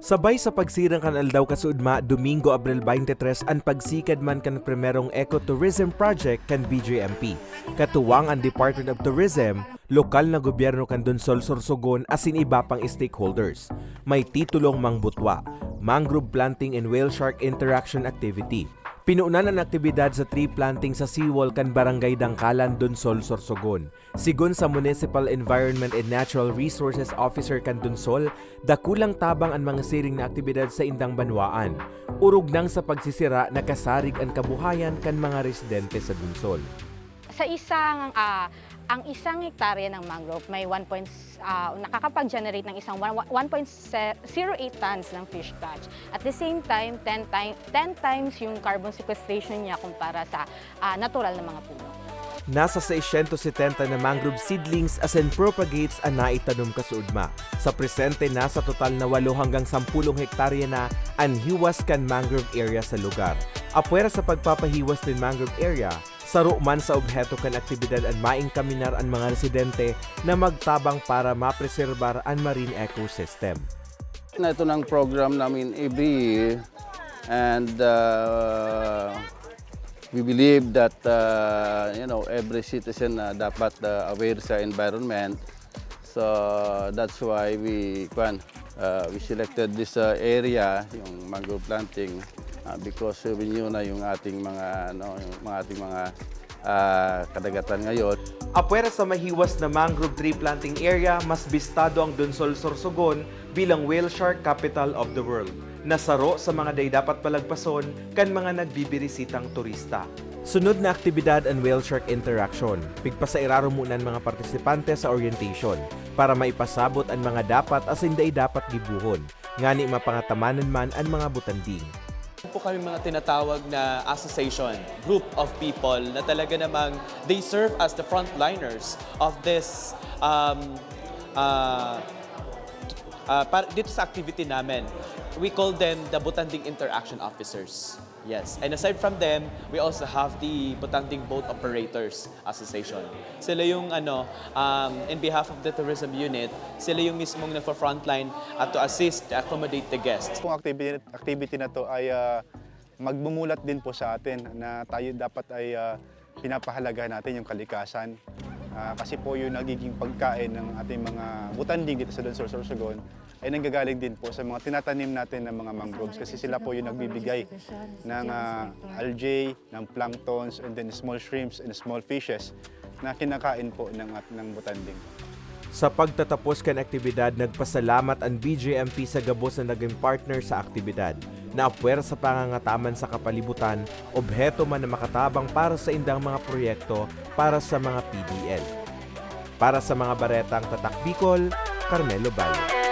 Sabay sa pagsirang kan aldaw kasudma Domingo Abril 23 an pagsikad man kan primerong ecotourism project kan BJMP. Katuwang ang Department of Tourism, lokal na gobyerno kan Donsol Sorsogon asin iba pang stakeholders. May titulong Mangbutwa, Mangrove Planting and Whale Shark Interaction Activity. Pinuunan ang aktibidad sa tree planting sa seawall kan Barangay Dangkalan, Donsol, Sorsogon. Sigon sa Municipal Environment and Natural Resources Officer kan Donsol, dakulang tabang ang mga siring na aktibidad sa Indang Banwaan. Urog nang sa pagsisira nakasarig ang kabuhayan kan mga residente sa Donsol. Sa ang isang hektarya ng mangrove may nakakapag-generate ng isang 1.08 tons ng fish catch. At the same time, 10 times yung carbon sequestration niya kumpara sa natural na mga puno. Nasa 670 na mangrove seedlings as in propagates ang naitanom kasuudma. Sa presente nasa total na 8 hanggang 10 hektarya na ang hiwas kan mangrove area sa lugar. Apwera sa pagpapahiwas ng mangrove area, saro man sa obheto kan aktibidad ang maingkaminar ang mga residente na magtabang para mapreserbar ang marine ecosystem. Ito ng program namin every year and we believe that every citizen dapat aware sa environment. So that's why we selected this area, yung mangrove planting. Because we knew na yung ating mga kadagatan ngayon. Apwera sa mahiwas na mangrove tree planting area, mas bistado ang Donsol Sorsogon bilang whale shark capital of the world. Nasaro sa mga day dapat palagpason kan mga nagbibirisitang turista. Sunod na aktibidad ang whale shark interaction. Pigpasairaro muna ang mga partisipante sa orientation para maipasabot ang mga dapat as hindi dapat gibuhon. Ngani mapangatamanan man ang mga butanding. Po kami mga tinatawag na association, group of people na talaga namang they serve as the frontliners of this dito sa activity namin. We call them the Butanding Interaction Officers. Yes. And aside from them, we also have the Butanding Boat Operators Association. Sila yung in behalf of the tourism unit, sila yung mismong nagfa-frontline at to assist, to accommodate the guests. Kung activity na to ay magbumulat din po sa atin na tayo dapat ay pinapahalagahan natin yung kalikasan. Kasi po yung nagiging pagkain ng ating mga butanding dito sa Donsol Sorsogon ay nanggagaling din po sa mga tinatanim natin ng mga mangroves kasi sila po yung nagbibigay ng algae, ng planktons, and then small shrimps and small fishes na kinakain po ng butanding. Sa pagtatapos kan aktibidad, nagpasalamat ang BJMP sa gabos na naging partner sa aktibidad na apwer sa pangangataman sa kapalibutan, obheto man na makatabang para sa indang mga proyekto para sa mga PDL. Para sa mga baretang Tatak Bicol, Carmelo Valle.